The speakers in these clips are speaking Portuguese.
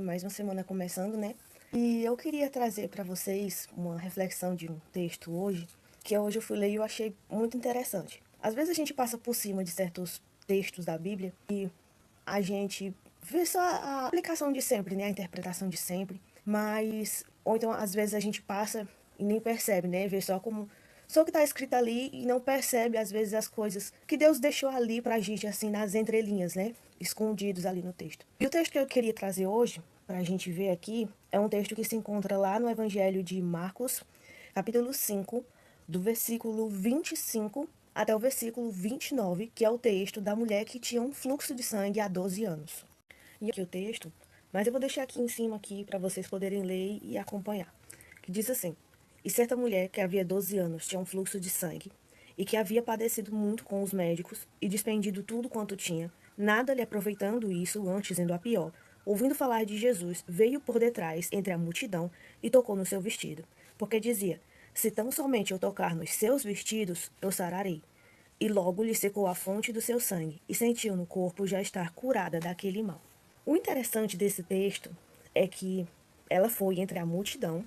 Mais uma semana começando, né? E eu queria trazer para vocês uma reflexão de um texto hoje, que hoje eu fui ler e eu achei muito interessante. Às vezes a gente passa por cima de certos textos da Bíblia e a gente vê só a aplicação de sempre, né? A interpretação de sempre, mas ou então às vezes a gente passa e nem percebe, né? Vê só o que está escrito ali e não percebe, às vezes, as coisas que Deus deixou ali pra gente, assim, nas entrelinhas, né? Escondidos ali no texto. E o texto que eu queria trazer hoje, pra gente ver aqui, é um texto que se encontra lá no Evangelho de Marcos, capítulo 5, do versículo 25 até o versículo 29, que é o texto da mulher que tinha um fluxo de sangue há 12 anos. E aqui o texto, mas eu vou deixar aqui em cima aqui para vocês poderem ler e acompanhar. Que diz assim: E certa mulher que havia 12 anos tinha um fluxo de sangue, e que havia padecido muito com os médicos, e despendido tudo quanto tinha, nada lhe aproveitando isso, antes indo a pior, ouvindo falar de Jesus, veio por detrás, entre a multidão, e tocou no seu vestido. Porque dizia: Se tão somente eu tocar nos seus vestidos, eu sararei. E logo lhe secou a fonte do seu sangue, e sentiu no corpo já estar curada daquele mal. O interessante desse texto é que ela foi entre a multidão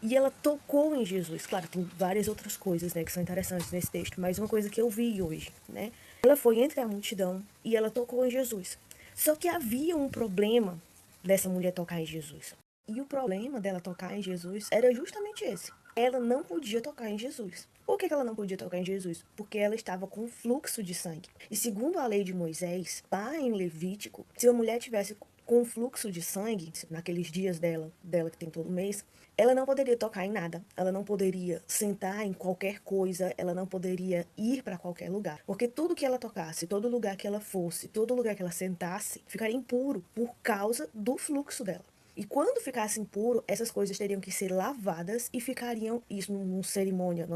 e ela tocou em Jesus. Claro, tem várias outras coisas, né, que são interessantes nesse texto, mas uma coisa que eu vi hoje, né? Ela foi entre a multidão e ela tocou em Jesus. Só que havia um problema dessa mulher tocar em Jesus. E o problema dela tocar em Jesus era justamente esse. Ela não podia tocar em Jesus. Por que ela não podia tocar em Jesus? Porque ela estava com fluxo de sangue. E segundo a lei de Moisés, lá em Levítico, se uma mulher tivesse com fluxo de sangue, naqueles dias dela que tem todo mês, ela não poderia tocar em nada, ela não poderia sentar em qualquer coisa, ela não poderia ir para qualquer lugar, porque tudo que ela tocasse, todo lugar que ela fosse, todo lugar que ela sentasse, ficaria impuro por causa do fluxo dela. E quando ficasse impuro, essas coisas teriam que ser lavadas e ficariam, isso numa cerimônia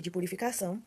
de purificação,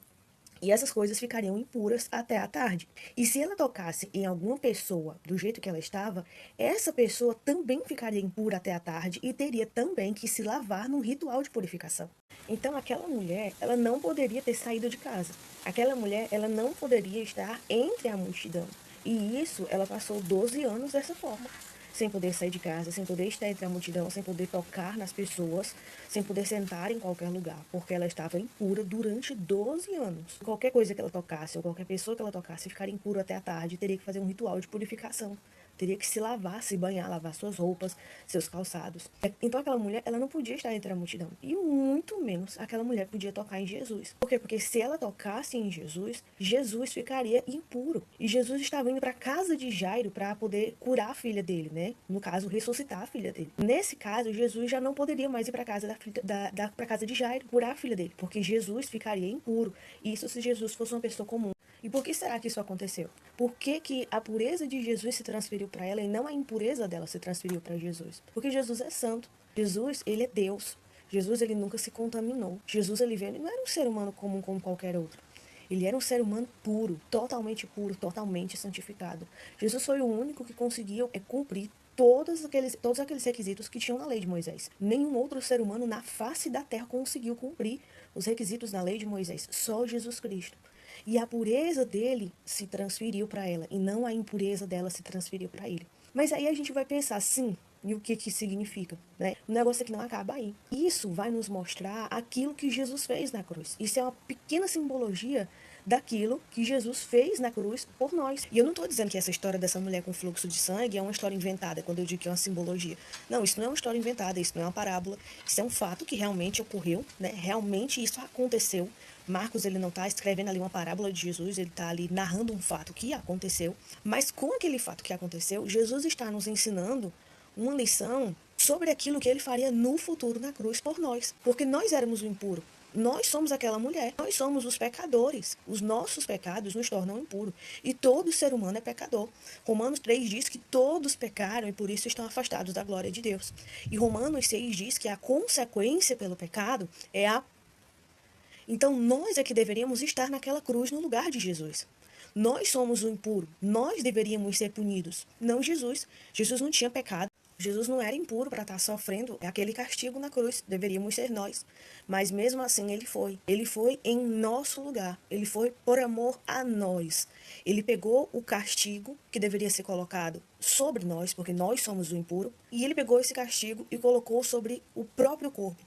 e essas coisas ficariam impuras até a tarde. E se ela tocasse em alguma pessoa do jeito que ela estava, essa pessoa também ficaria impura até a tarde e teria também que se lavar num ritual de purificação. Então aquela mulher, ela não poderia ter saído de casa. Aquela mulher, ela não poderia estar entre a multidão. E isso, ela passou 12 anos dessa forma, sem poder sair de casa, sem poder estar entre a multidão, sem poder tocar nas pessoas, sem poder sentar em qualquer lugar, porque ela estava impura durante 12 anos. Qualquer coisa que ela tocasse, ou qualquer pessoa que ela tocasse, ficaria impura até a tarde, teria que fazer um ritual de purificação. Teria que se lavar, se banhar, lavar suas roupas, seus calçados. Então aquela mulher, ela não podia estar entre a multidão. E muito menos aquela mulher podia tocar em Jesus. Por quê? Porque se ela tocasse em Jesus, Jesus ficaria impuro. E Jesus estava indo para a casa de Jairo para poder curar a filha dele, né? No caso, ressuscitar a filha dele. Nesse caso, Jesus já não poderia mais ir para casa para casa de Jairo curar a filha dele, porque Jesus ficaria impuro. Isso se Jesus fosse uma pessoa comum. E por que será que isso aconteceu? Por que, que a pureza de Jesus se transferiu para ela e não a impureza dela se transferiu para Jesus? Porque Jesus é santo. Jesus, ele é Deus. Jesus, ele nunca se contaminou. Jesus, ele veio, ele não era um ser humano comum como qualquer outro. Ele era um ser humano puro, totalmente santificado. Jesus foi o único que conseguiu cumprir todos aqueles requisitos que tinham na lei de Moisés. Nenhum outro ser humano na face da terra conseguiu cumprir os requisitos da lei de Moisés. Só Jesus Cristo. E a pureza dele se transferiu para ela, e não a impureza dela se transferiu para ele. Mas aí a gente vai pensar, sim, e o que que significa, né? O negócio é que não acaba aí. Isso vai nos mostrar aquilo que Jesus fez na cruz. Isso é uma pequena simbologia daquilo que Jesus fez na cruz por nós. E eu não estou dizendo que essa história dessa mulher com fluxo de sangue é uma história inventada, quando eu digo que é uma simbologia. Não, isso não é uma história inventada, isso não é uma parábola. Isso é um fato que realmente ocorreu, né? Realmente isso aconteceu. Marcos, ele não está escrevendo ali uma parábola de Jesus, ele está ali narrando um fato que aconteceu. Mas com aquele fato que aconteceu, Jesus está nos ensinando uma lição sobre aquilo que ele faria no futuro na cruz por nós. Porque nós éramos o impuro. Nós somos aquela mulher. Nós somos os pecadores. Os nossos pecados nos tornam impuros. E todo ser humano é pecador. Romanos 3 diz que todos pecaram e por isso estão afastados da glória de Deus. E Romanos 6 diz que a consequência pelo pecado é a... Então nós é que deveríamos estar naquela cruz no lugar de Jesus. Nós somos o impuro. Nós deveríamos ser punidos. Não Jesus. Jesus não tinha pecado. Jesus não era impuro para estar sofrendo aquele castigo na cruz, deveríamos ser nós. Mas mesmo assim ele foi. Ele foi em nosso lugar. Ele foi por amor a nós. Ele pegou o castigo que deveria ser colocado sobre nós, porque nós somos o impuro, e ele pegou esse castigo e colocou sobre o próprio corpo.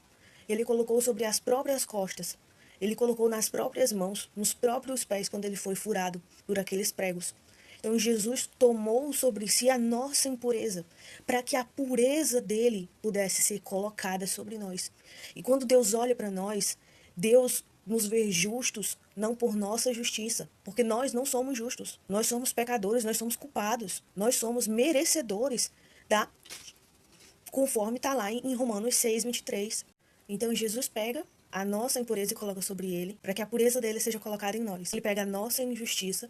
Ele colocou sobre as próprias costas. Ele colocou nas próprias mãos, nos próprios pés, quando ele foi furado por aqueles pregos. Então Jesus tomou sobre si a nossa impureza, para que a pureza dele pudesse ser colocada sobre nós. E quando Deus olha para nós, Deus nos vê justos, não por nossa justiça, porque nós não somos justos. Nós somos pecadores, nós somos culpados, nós somos merecedores da, conforme está lá em Romanos 6:23. Então Jesus pega a nossa impureza e coloca sobre ele, para que a pureza dele seja colocada em nós. Ele pega a nossa injustiça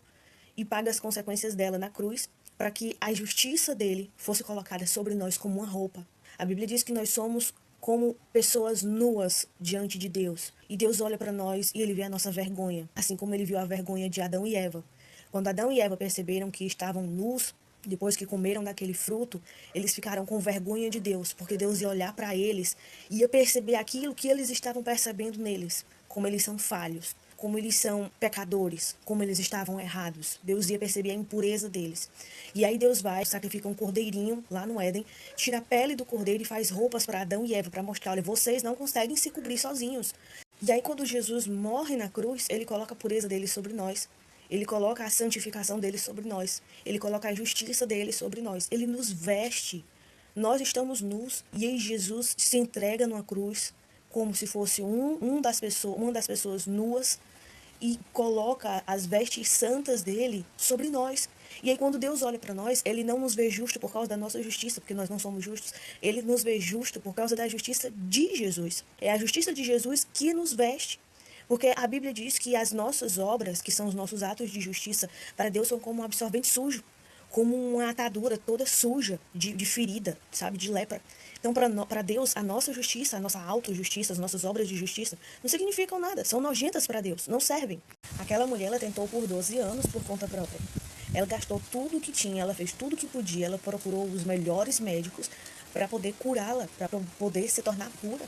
e paga as consequências dela na cruz, para que a justiça dele fosse colocada sobre nós como uma roupa. A Bíblia diz que nós somos como pessoas nuas diante de Deus. E Deus olha para nós e ele vê a nossa vergonha, assim como ele viu a vergonha de Adão e Eva. Quando Adão e Eva perceberam que estavam nus, depois que comeram daquele fruto, eles ficaram com vergonha de Deus, porque Deus ia olhar para eles e ia perceber aquilo que eles estavam percebendo neles, como eles são falhos, como eles são pecadores, como eles estavam errados. Deus ia perceber a impureza deles. E aí Deus vai, sacrifica um cordeirinho lá no Éden, tira a pele do cordeiro e faz roupas para Adão e Eva, para mostrar, olha, vocês não conseguem se cobrir sozinhos. E aí quando Jesus morre na cruz, ele coloca a pureza dele sobre nós. Ele coloca a santificação dele sobre nós. Ele coloca a justiça dele sobre nós. Ele nos veste. Nós estamos nus. E aí Jesus se entrega numa cruz como se fosse uma das pessoas nuas e coloca as vestes santas dele sobre nós. E aí quando Deus olha para nós, ele não nos vê justo por causa da nossa justiça, porque nós não somos justos. Ele nos vê justo por causa da justiça de Jesus. É a justiça de Jesus que nos veste. Porque a Bíblia diz que as nossas obras, que são os nossos atos de justiça, para Deus são como um absorvente sujo, como uma atadura toda suja, de ferida, sabe, de lepra. Então, para Deus, a nossa justiça, a nossa autojustiça, as nossas obras de justiça, não significam nada, são nojentas para Deus, não servem. Aquela mulher, ela tentou por 12 anos por conta própria. Ela gastou tudo o que tinha, ela fez tudo o que podia, ela procurou os melhores médicos para poder curá-la, para poder se tornar pura.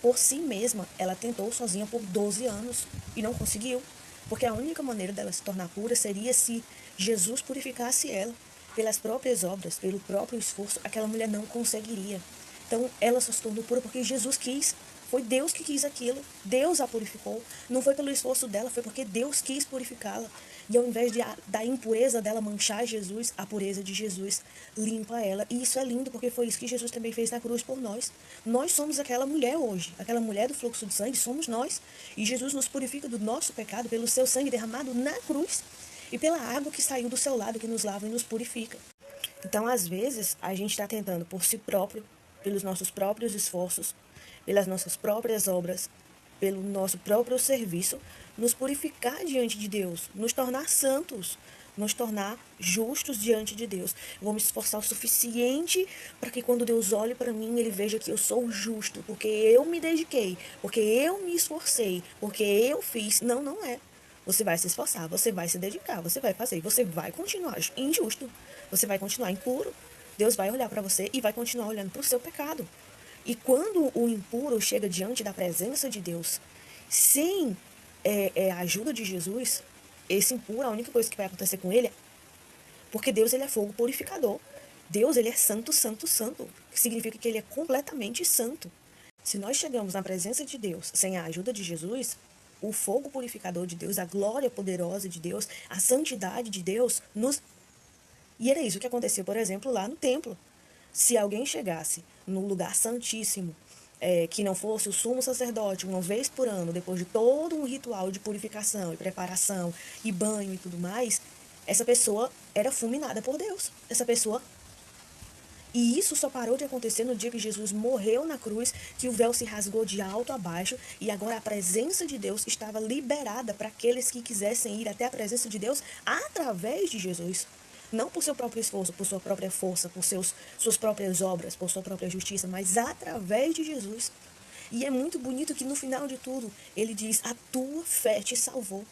Por si mesma, ela tentou sozinha por 12 anos e não conseguiu. Porque a única maneira dela se tornar pura seria se Jesus purificasse ela. Pelas próprias obras, pelo próprio esforço, aquela mulher não conseguiria. Então, ela só se tornou pura porque Jesus quis. Foi Deus que quis aquilo. Deus a purificou. Não foi pelo esforço dela, foi porque Deus quis purificá-la. E ao invés da impureza dela manchar Jesus, a pureza de Jesus limpa ela. E isso é lindo, porque foi isso que Jesus também fez na cruz por nós. Nós somos aquela mulher hoje. Aquela mulher do fluxo de sangue somos nós. E Jesus nos purifica do nosso pecado pelo seu sangue derramado na cruz. E pela água que saiu do seu lado, que nos lava e nos purifica. Então, às vezes, a gente está tentando por si próprio, pelos nossos próprios esforços, pelas nossas próprias obras, pelo nosso próprio serviço, nos purificar diante de Deus, nos tornar santos, nos tornar justos diante de Deus. Eu vou me esforçar o suficiente para que quando Deus olhe para mim, ele veja que eu sou justo, porque eu me dediquei, porque eu me esforcei, porque eu fiz. Não, não é. Você vai se esforçar, você vai se dedicar, você vai fazer, você vai continuar injusto, você vai continuar impuro. Deus vai olhar para você e vai continuar olhando para o seu pecado. E quando o impuro chega diante da presença de Deus, sem a ajuda de Jesus, esse impuro, a única coisa que vai acontecer com ele é... Porque Deus, ele é fogo purificador. Deus, ele é santo, santo, santo. Que significa que ele é completamente santo. Se nós chegamos na presença de Deus sem a ajuda de Jesus, o fogo purificador de Deus, a glória poderosa de Deus, a santidade de Deus nos... E era isso que aconteceu, por exemplo, lá no templo. Se alguém chegasse no lugar santíssimo, que não fosse o sumo sacerdote, uma vez por ano, depois de todo um ritual de purificação e preparação e banho e tudo mais, essa pessoa era fulminada por Deus. Essa pessoa... E isso só parou de acontecer no dia que Jesus morreu na cruz, que o véu se rasgou de alto a baixo e agora a presença de Deus estava liberada para aqueles que quisessem ir até a presença de Deus através de Jesus. Não por seu próprio esforço, por sua própria força, por suas próprias obras, por sua própria justiça, mas através de Jesus. E é muito bonito que no final de tudo, ele diz, a tua fé te salvou.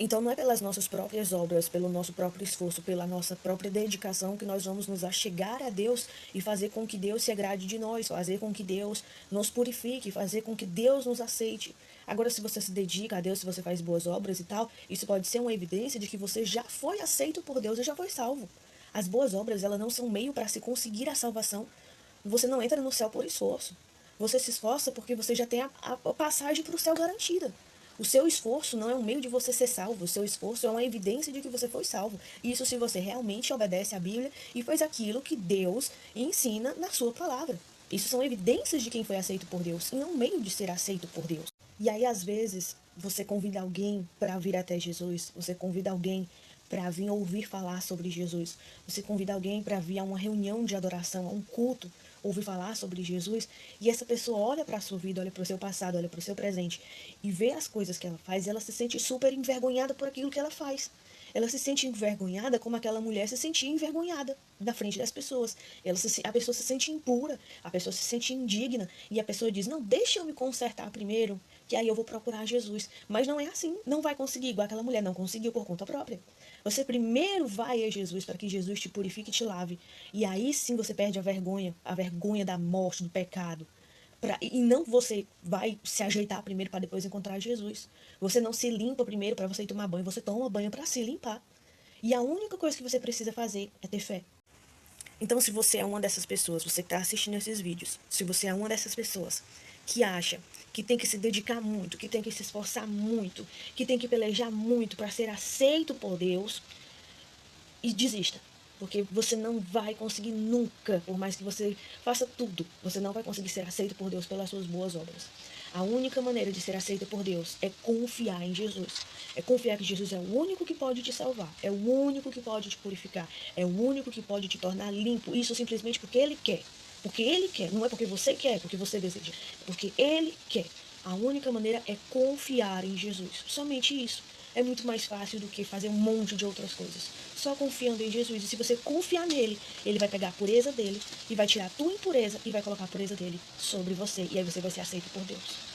Então não é pelas nossas próprias obras, pelo nosso próprio esforço, pela nossa própria dedicação que nós vamos nos achegar a Deus e fazer com que Deus se agrade de nós, fazer com que Deus nos purifique, fazer com que Deus nos aceite. Agora, se você se dedica a Deus, se você faz boas obras e tal, isso pode ser uma evidência de que você já foi aceito por Deus e já foi salvo. As boas obras, elas não são meio para se conseguir a salvação. Você não entra no céu por esforço. Você se esforça porque você já tem a passagem para o céu garantida. O seu esforço não é um meio de você ser salvo. O seu esforço é uma evidência de que você foi salvo. Isso se você realmente obedece à Bíblia e faz aquilo que Deus ensina na sua palavra. Isso são evidências de quem foi aceito por Deus e não um meio de ser aceito por Deus. E aí, às vezes, você convida alguém para vir até Jesus. Você convida alguém para vir ouvir falar sobre Jesus. Você convida alguém para vir a uma reunião de adoração, a um culto, ouvir falar sobre Jesus, e essa pessoa olha para a sua vida, olha para o seu passado, olha para o seu presente, e vê as coisas que ela faz, e ela se sente super envergonhada por aquilo que ela faz. Ela se sente envergonhada como aquela mulher se sentia envergonhada na frente das pessoas. A pessoa se sente impura, a pessoa se sente indigna, e a pessoa diz, não, deixa eu me consertar primeiro, que aí eu vou procurar Jesus. Mas não é assim, não vai conseguir, igual aquela mulher não conseguiu por conta própria. Você primeiro vai a Jesus para que Jesus te purifique e te lave. E aí sim você perde a vergonha da morte, do pecado. E não você vai se ajeitar primeiro para depois encontrar Jesus. Você não se limpa primeiro para você ir tomar banho, você toma banho para se limpar. E a única coisa que você precisa fazer é ter fé. Então, se você é uma dessas pessoas, você que está assistindo esses vídeos, se você é uma dessas pessoas que acha que tem que se dedicar muito, que tem que se esforçar muito, que tem que pelejar muito para ser aceito por Deus, e desista. Porque você não vai conseguir nunca, por mais que você faça tudo, você não vai conseguir ser aceito por Deus pelas suas boas obras. A única maneira de ser aceito por Deus é confiar em Jesus. É confiar que Jesus é o único que pode te salvar. É o único que pode te purificar. É o único que pode te tornar limpo. Isso simplesmente porque Ele quer. Porque Ele quer. Não é porque você quer, porque você deseja. É porque Ele quer. A única maneira é confiar em Jesus. Somente isso. É muito mais fácil do que fazer um monte de outras coisas. Só confiando em Jesus. E se você confiar nele, ele vai pegar a pureza dele e vai tirar a tua impureza e vai colocar a pureza dele sobre você. E aí você vai ser aceito por Deus.